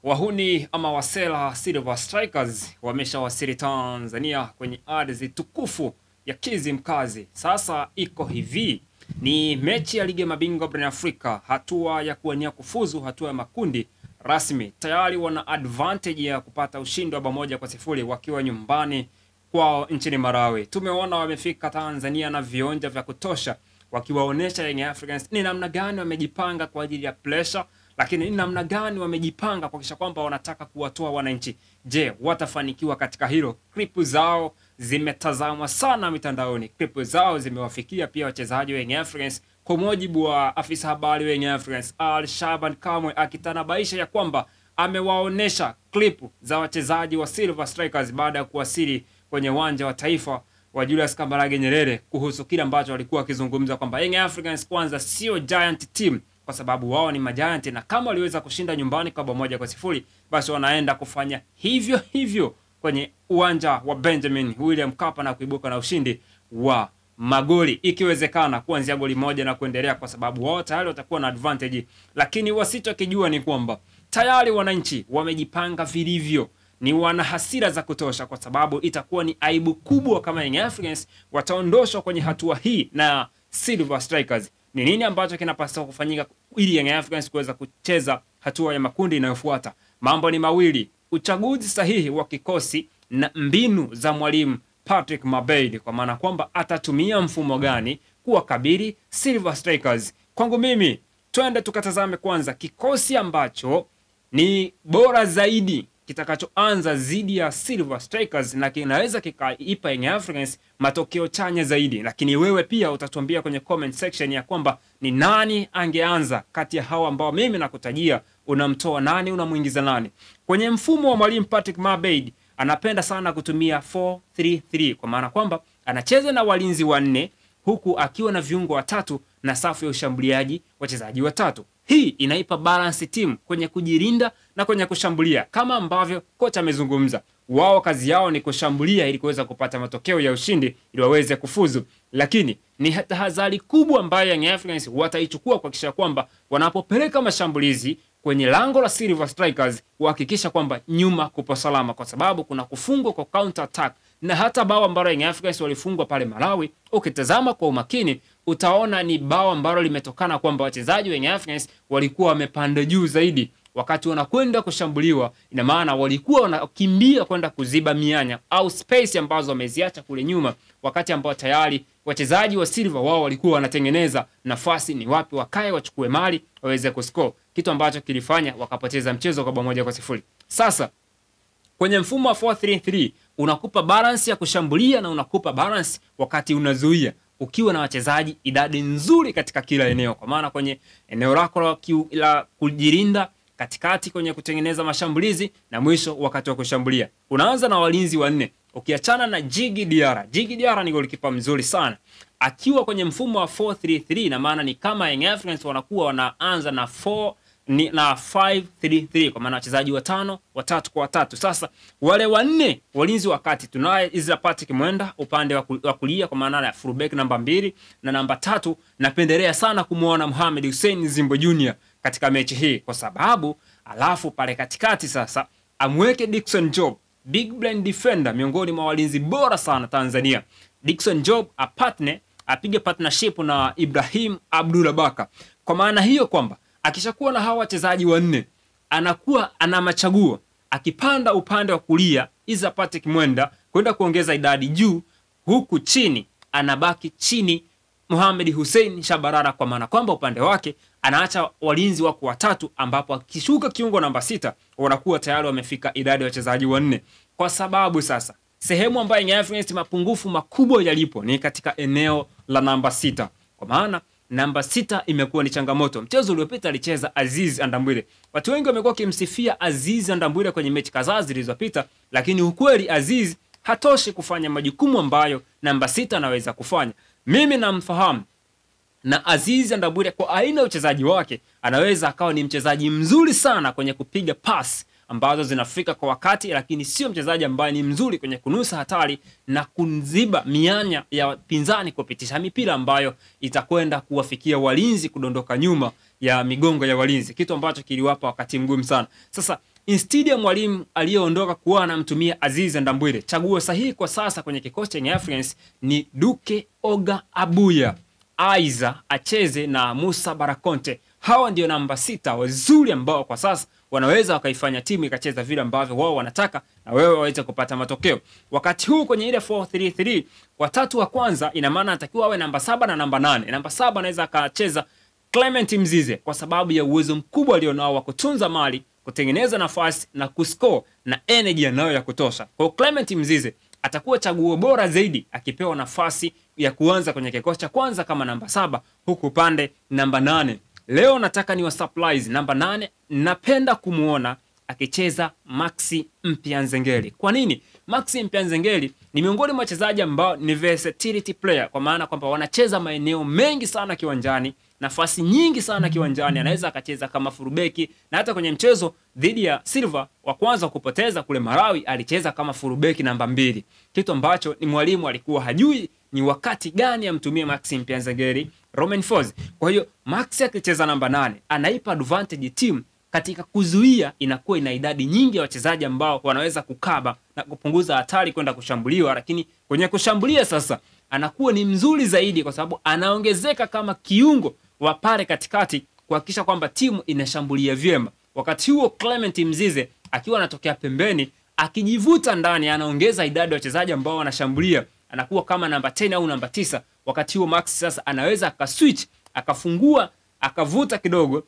Wahuni ama Wasela Silver Strikers wameshawasili Tanzania kwenye ardhi tukufu ya Kizimkazi. Sasa iko hivi, ni mechi ya ligi ya mabingwa barani Afrika, hatua ya kuwania kufuzu hatua ya makundi rasmi. Tayari wana advantage ya kupata ushindi wa 1-0 wakiwa nyumbani kwao nchini Malawi. Tumeona wamefika Tanzania na vionja vya kutosha, wakiwaonesha Young Africans ni namna gani wamejipanga kwa ajili ya pressure, lakini ni namna gani wamejipanga kuhakikisha kwamba wanataka kuwatoa wananchi. Je, watafanikiwa katika hilo? Klipu zao zimetazamwa sana mitandaoni. Klipu zao zimewafikia pia wachezaji wa Young Africans. Kwa mujibu wa afisa habari wa Young Africans, Al Shaban Kamwe, akitanabaisha ya kwamba amewaonesha klipu za wachezaji wa Silver Strikers baada ya kuwasili kwenye uwanja wa taifa wa Julius Kambarage Nyerere, kuhusu kile ambacho walikuwa wakizungumza kwamba Young Africans kwanza sio giant team, kwa sababu wao ni majiant, na kama waliweza kushinda nyumbani kwa 1-0 basi wanaenda kufanya hivyo hivyo kwenye uwanja wa Benjamin William Mkapa na kuibuka na ushindi wa magoli, ikiwezekana kuanzia goli moja na kuendelea, kwa sababu wao tayari watakuwa na advantage. Lakini wasichokijua ni kwamba tayari wananchi wamejipanga vilivyo, ni wana hasira za kutosha, kwa sababu itakuwa ni aibu kubwa kama Young Africans wataondoshwa kwenye hatua hii na Silver Strikers. Ni nini ambacho kinapaswa kufanyika ili Young Africans kuweza kucheza hatua ya makundi inayofuata? Mambo ni mawili: uchaguzi sahihi wa kikosi na mbinu za mwalimu Patrick Mabeid, kwa maana kwamba atatumia mfumo gani kuwakabili Silver Strikers. Kwangu mimi, twende tukatazame kwanza kikosi ambacho ni bora zaidi kitakachoanza zidi ya Silver Strikers na kinaweza kikaipa Young Africans matokeo chanya zaidi. Lakini wewe pia utatuambia kwenye comment section ya kwamba ni nani angeanza kati ya hawa ambao mimi nakutajia. Unamtoa nani, unamuingiza nani? Kwenye mfumo wa mwalimu Patrick Mabeid anapenda sana kutumia 4-3-3, kwa maana kwamba anacheza na walinzi wanne huku akiwa na viungo watatu na safu ya ushambuliaji wachezaji watatu. Hii inaipa balance team kwenye kujilinda na kwenye kushambulia, kama ambavyo kocha amezungumza. Wao kazi yao ni kushambulia ili kuweza kupata matokeo ya ushindi ili waweze kufuzu. Lakini ni tahadhari kubwa ambayo Young Africans wataichukua kuhakikisha kwamba wanapopeleka mashambulizi kwenye lango la Silver Strikers kuhakikisha kwamba nyuma kupo salama, kwa sababu kuna kufungwa kwa counter attack. Na hata bao ambalo Young Africans walifungwa pale Malawi, ukitazama kwa umakini utaona ni bao ambalo limetokana kwamba wachezaji wa Young Africans walikuwa wamepanda juu zaidi wakati wanakwenda kushambuliwa. Ina maana walikuwa wanakimbia kwenda kuziba mianya au space ambazo wameziacha kule nyuma, wakati ambao tayari wachezaji wa Silver wao walikuwa wanatengeneza nafasi ni wapi wakae wachukue mali waweze kuscore, kitu ambacho kilifanya wakapoteza mchezo kwa 1-0. Sasa kwenye mfumo wa 4-3-3 unakupa balance ya kushambulia na unakupa balance wakati unazuia, ukiwa na wachezaji idadi nzuri katika kila eneo, kwa maana kwenye eneo lako la kujilinda, katikati kwenye kutengeneza mashambulizi, na mwisho wakati wa kushambulia. Unaanza na walinzi wanne ukiachana na Djigui Diarra. Djigui Diarra ni golikipa mzuri sana akiwa kwenye mfumo wa 4-3-3, na maana ni kama Young Africans wanakuwa wanaanza na 5-3-3, kwa maana wachezaji watano, watatu kwa watatu. Sasa wale wanne walinzi wakati tunaye Isla Patrick Mwenda upande wa kulia, kwa maana ya fullback namba 2 na namba 3. Napendelea sana kumuona Mohamed Hussein Zimbo Junior katika mechi hii, kwa sababu alafu pale katikati sasa amweke Dickson Job, big brain defender, miongoni mwa walinzi bora sana Tanzania. Dickson Job apige partnership na Ibrahim Abdullah Baka, kwa maana hiyo kwamba akishakuwa na hawa wachezaji wanne anakuwa ana machaguo. Akipanda upande wa kulia Isla Patrick Mwenda kwenda kuongeza idadi juu, huku chini anabaki chini Mohamed Hussein Shabarara, kwa maana kwamba upande wake anaacha walinzi wako watatu, ambapo akishuka kiungo namba 6 wanakuwa tayari wamefika idadi ya wachezaji wanne. Kwa sababu sasa sehemu ambayo Young Africans mapungufu makubwa yalipo ni katika eneo la namba 6, kwa maana namba 6 imekuwa ni changamoto. Mchezo uliopita alicheza Aziz Andambwile. Watu wengi wamekuwa kimsifia Aziz Andambwile kwenye mechi kadhaa zilizopita, lakini ukweli Aziz hatoshi kufanya majukumu ambayo namba 6 anaweza kufanya. Mimi namfahamu, na Aziz Andambwile kwa aina ya uchezaji wake anaweza akawa ni mchezaji mzuri sana kwenye kupiga pass ambazo zinafika kwa wakati, lakini sio mchezaji ambaye ni mzuri kwenye kunusa hatari na kunziba mianya ya pinzani kupitisha mipira ambayo itakwenda kuwafikia walinzi kudondoka nyuma ya migongo ya walinzi, kitu ambacho kiliwapa wakati mgumu sana. Sasa instead ya mwalimu aliyeondoka kuwa anamtumia Aziz Ndambwile, chaguo sahihi kwa sasa kwenye kikosi cha Young Africans ni Duke Oga Abuya, aiza acheze na Musa Barakonte. Hawa ndio namba 6 wazuri ambao kwa sasa wanaweza wakaifanya timu ikacheza vile ambavyo wao wanataka na wewe waweze kupata matokeo. Wakati huu kwenye ile 4-3-3 watatu wa kwanza ina maana anatakiwa awe namba 7 na namba 8. Namba 7 anaweza akacheza Clement Mzize kwa sababu ya uwezo mkubwa alionao wa kutunza mali, kutengeneza nafasi na kuscore na energy anayo ya kutosha. Kwa Clement Mzize atakuwa chaguo bora zaidi akipewa nafasi ya kuanza kwenye kikosi cha kwanza kama namba 7, huku pande namba 8. Leo nataka niwa surprise namba 8, napenda kumuona akicheza Maxi Mpianzengeli. Kwa nini? Maxi Mpianzengeli ni miongoni mwa wachezaji ambao ni versatility player, kwa maana kwamba wanacheza maeneo mengi sana kiwanjani, nafasi nyingi sana kiwanjani. Anaweza akacheza kama fullback, na hata kwenye mchezo dhidi ya Silva wa kwanza kupoteza kule Malawi alicheza kama fullback namba 2, kitu ambacho ni mwalimu alikuwa hajui ni wakati gani amtumie Maxi Mpianzengeli Romain Folz. Kwa hiyo Maxi akicheza namba 8 anaipa advantage team katika kuzuia, inakuwa ina idadi nyingi ya wachezaji ambao wanaweza kukaba na kupunguza hatari kwenda kushambuliwa, lakini kwenye kushambulia sasa anakuwa ni mzuri zaidi kwa sababu anaongezeka kama kiungo wa pale katikati kuhakikisha kwamba timu inashambulia vyema. Wakati huo Clement Mzize akiwa anatokea pembeni akijivuta ndani, anaongeza idadi ya wachezaji ambao wanashambulia, anakuwa kama namba 10 au namba 9. Wakati huo Max sasa anaweza akaswitch, akafungua, akavuta kidogo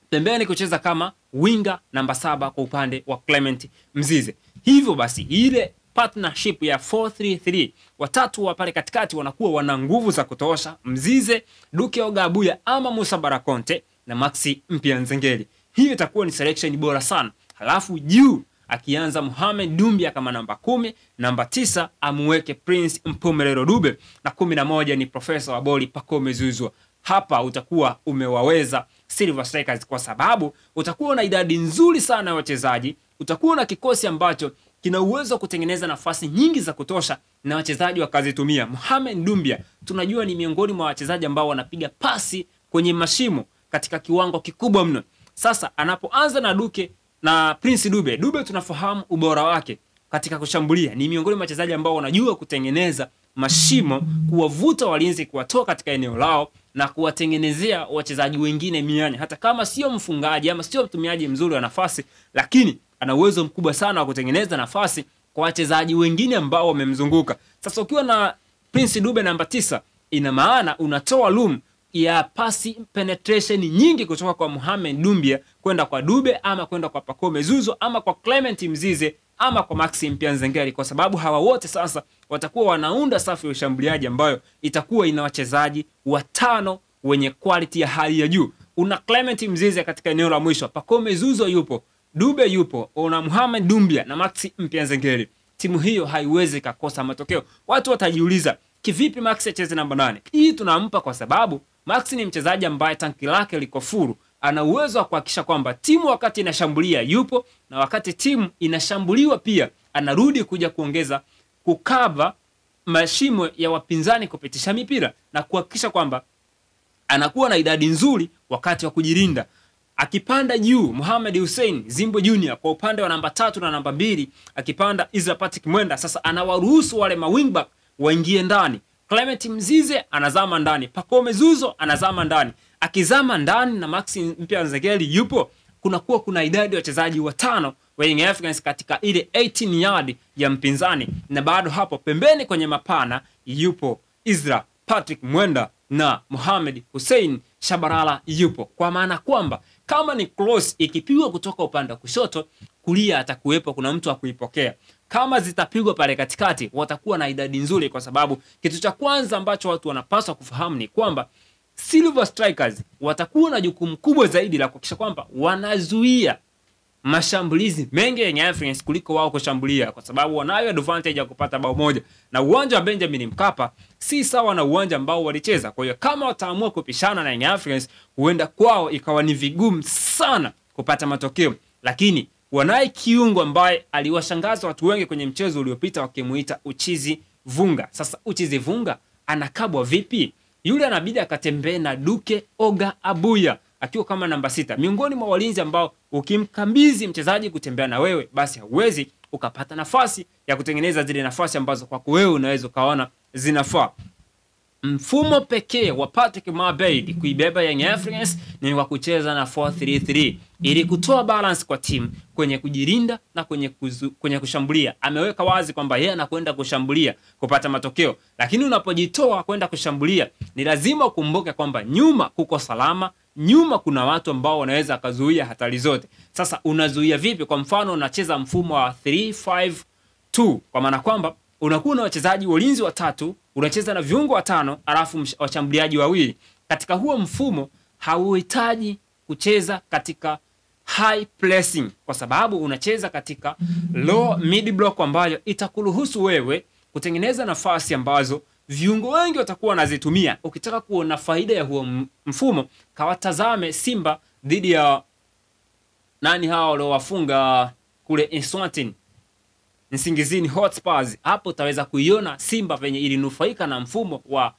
pembeni kucheza kama winga namba 7 kwa upande wa Clement Mzize. Hivyo basi ile partnership ya 4-3-3 watatu wa pale katikati wanakuwa wana nguvu za kutosha: Mzize, Duke Oga Abuya ama Musa Barakonte na Maxi Mpianzengeli. Hiyo itakuwa ni selection bora sana. Halafu juu akianza Mohamed Dumbia kama namba 10, namba 9 amuweke Prince Mpumelelo Dube, na 11 ni Profesa wa boli Pacome Zouzoua. Hapa utakuwa umewaweza Silver Strikers kwa sababu utakuwa na idadi nzuri sana ya wachezaji, utakuwa na kikosi ambacho kina uwezo kutengeneza nafasi nyingi za kutosha na wachezaji wakazitumia. Mohamed Dumbia tunajua ni miongoni mwa wachezaji ambao wanapiga pasi kwenye mashimo katika kiwango kikubwa mno. Sasa anapoanza na Duke na Prince Dube tunafahamu ubora wake katika kushambulia. Ni miongoni mwa wachezaji ambao wanajua kutengeneza mashimo, kuwavuta walinzi kuwatoa katika eneo lao na kuwatengenezea wachezaji wengine mianya. Hata kama sio mfungaji ama sio mtumiaji mzuri wa nafasi, lakini ana uwezo mkubwa sana wa kutengeneza nafasi kwa wachezaji wengine ambao wamemzunguka. Sasa ukiwa na Prince Dube namba 9, ina maana unatoa room ya pasi penetration nyingi kutoka kwa Mohamed Dumbia kwenda kwa Dube ama kwenda kwa Pacome Zouzoua ama kwa Clement Mzize ama kwa Maxi Mpianzengeli, kwa sababu hawa wote sasa watakuwa wanaunda safu ya ushambuliaji ambayo itakuwa ina wachezaji watano wenye quality ya hali ya juu. Una Clement Mzize katika eneo la mwisho, Pacome Zouzoua yupo, Dube yupo, una Mohamed Dumbia na Maxi Mpianzengeli. Timu hiyo haiwezi kukosa matokeo. Watu watajiuliza, kivipi Maxi acheze namba 8? Hii tunampa kwa sababu Maxi ni mchezaji ambaye tanki lake liko furu. Ana uwezo wa kuhakikisha kwamba timu wakati inashambulia yupo, na wakati timu inashambuliwa pia anarudi kuja kuongeza kukava mashimo ya wapinzani kupitisha mipira na kuhakikisha kwamba anakuwa na idadi nzuri wakati wa kujilinda. Akipanda juu Mohamed Hussein Zimbo Junior kwa upande wa namba 3 na namba 2, akipanda Isra Patrick Mwenda, sasa anawaruhusu wale mawingback waingie ndani. Clement Mzize anazama ndani, Pacome Zouzoua anazama ndani. Akizama ndani na Maxi Mpianzengeli yupo, kuna idadi ya wachezaji watano wa Young Africans katika ile 18 yard ya mpinzani, na bado hapo pembeni kwenye mapana yupo Isra Patrick Mwenda na Mohamed Hussein Shabalala yupo, kwa maana kwamba kama ni cross ikipigwa kutoka upande wa kushoto, kulia atakuwepo kuna mtu akuipokea. Kama zitapigwa pale katikati watakuwa na idadi nzuri, kwa sababu kitu cha kwanza ambacho watu wanapaswa kufahamu ni kwamba Silver Strikers watakuwa na jukumu kubwa zaidi la kuhakikisha kwamba wanazuia mashambulizi mengi ya Young Africans kuliko wao kushambulia, kwa sababu wanayo advantage ya kupata bao moja, na uwanja wa Benjamin Mkapa si sawa na uwanja ambao walicheza. Kwa hiyo kama wataamua kupishana na Young Africans, huenda kwao ikawa ni vigumu sana kupata matokeo. Lakini wanaye kiungo ambaye aliwashangaza watu wengi kwenye mchezo uliopita wakimuita Uchizi Vunga. Sasa Uchizi Vunga anakabwa vipi? Yule anabidi akatembee na Duke Oga Abuya akiwa kama namba 6, miongoni mwa walinzi ambao ukimkabidhi mchezaji kutembea na wewe, basi hauwezi ukapata nafasi ya kutengeneza zile nafasi ambazo kwako wewe unaweza ukaona zinafaa. Mfumo pekee wa Patrick Mabeid kuibeba Young Africans ni wa kucheza na 4-3-3 ili kutoa balance kwa timu kwenye kujilinda na kwenye kushambulia. Ameweka wazi kwamba yeye anakwenda kushambulia kupata matokeo, lakini unapojitoa kwenda kushambulia ni lazima ukumbuke kwamba nyuma kuko salama, nyuma kuna watu ambao wanaweza kuzuia hatari zote. Sasa unazuia vipi? Kwa mfano unacheza mfumo wa 3-5-2 kwa maana kwamba unakuwa na wachezaji walinzi watatu, unacheza na viungo watano, alafu washambuliaji wawili. Katika huo mfumo hauhitaji kucheza katika high pressing kwa sababu unacheza katika low mid block ambayo itakuruhusu wewe kutengeneza nafasi ambazo viungo wengi watakuwa wanazitumia. Ukitaka kuona faida ya huo mfumo, kawatazame Simba dhidi ya nani hao waliowafunga kule Eswatini, Nsingizini Hotspurs. Hapo utaweza kuiona Simba venye ilinufaika na mfumo wa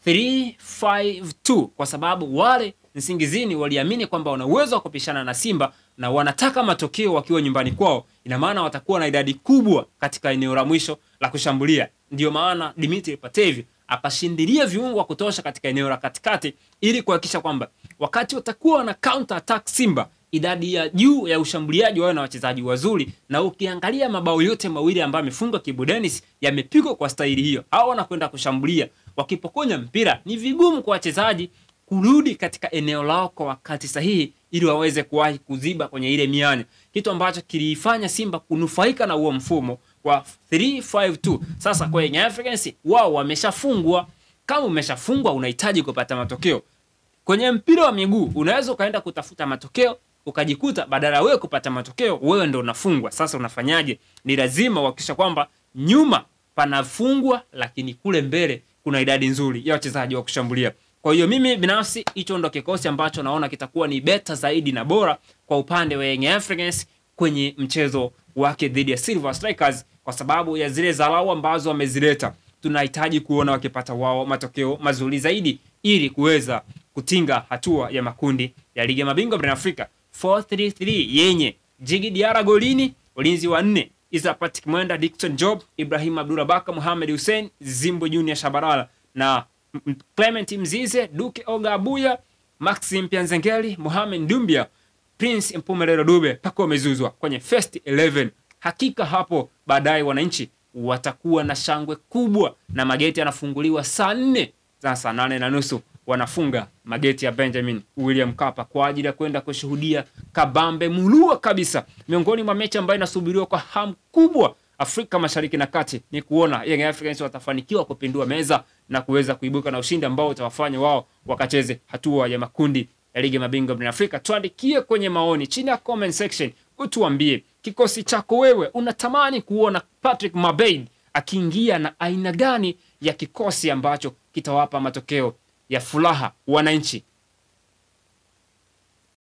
3-5-2 kwa sababu wale Nsingizini waliamini kwamba wana uwezo wa kupishana na Simba na wanataka matokeo wakiwa nyumbani kwao. Ina maana watakuwa na idadi kubwa katika eneo la mwisho la kushambulia. Ndio maana Dimitri Pantev akashindilia viungo wa kutosha katika eneo la katikati ili kuhakikisha kwamba wakati watakuwa na counter attack Simba, idadi ya juu ya ushambuliaji wao na wachezaji wazuri. Na ukiangalia mabao yote mawili ambayo amefunga Kibu Denis yamepigwa kwa staili hiyo. Hao wanakwenda kushambulia, wakipokonya mpira ni vigumu kwa wachezaji kurudi katika eneo lao kwa wakati sahihi ili waweze kuwahi kuziba kwenye ile mianya, kitu ambacho kilifanya Simba kunufaika na huo mfumo wa 3-5-2. Sasa kwa Young Africans wao wameshafungwa. Kama umeshafungwa unahitaji kupata matokeo. Kwenye mpira wa miguu unaweza kaenda kutafuta matokeo ukajikuta badala wewe kupata matokeo wewe ndio unafungwa. Sasa unafanyaje? Ni lazima uhakikisha kwamba nyuma panafungwa lakini kule mbele kuna idadi nzuri ya wachezaji wa kushambulia. Kwa hiyo mimi binafsi hicho ndo kikosi ambacho naona kitakuwa ni beta zaidi na bora kwa upande wa Young Africans kwenye mchezo wake dhidi ya Silver Strikers kwa sababu ya zile dharau ambazo wamezileta. Tunahitaji kuona wakipata wao matokeo mazuri zaidi ili kuweza kutinga hatua ya makundi ya Ligi ya Mabingwa barani Afrika. 4-3-3 yenye Djigui Diarra golini, ulinzi wa 4 Isa Patrick Mwenda, Dickson Job, Ibrahim Abdulabaka, Mohamed Hussein, Zimbo Junior Shabalala na Clement Mzize, Duke Oga Abuya, Maxim Pianzengeli, Mohamed Ndumbia, Prince Mpumelelo Dube, pako mezuzwa kwenye first 11. Hakika hapo baadaye wananchi watakuwa na shangwe kubwa na mageti yanafunguliwa saa 4. Sasa 8:30 wanafunga mageti ya Benjamin William Mkapa kwa ajili ya kwenda kushuhudia kabambe mulua kabisa. Miongoni mwa mechi ambayo inasubiriwa kwa hamu kubwa Afrika Mashariki na Kati ni kuona Young Africans watafanikiwa kupindua meza na kuweza kuibuka na ushindi ambao utawafanya wao wakacheze hatua ya makundi ya Ligi ya Mabingwa barani Afrika. Tuandikie kwenye maoni chini ya comment section, utuambie kikosi chako wewe unatamani kuona Patrick Mabeid akiingia na aina gani ya kikosi ambacho kitawapa matokeo ya furaha wananchi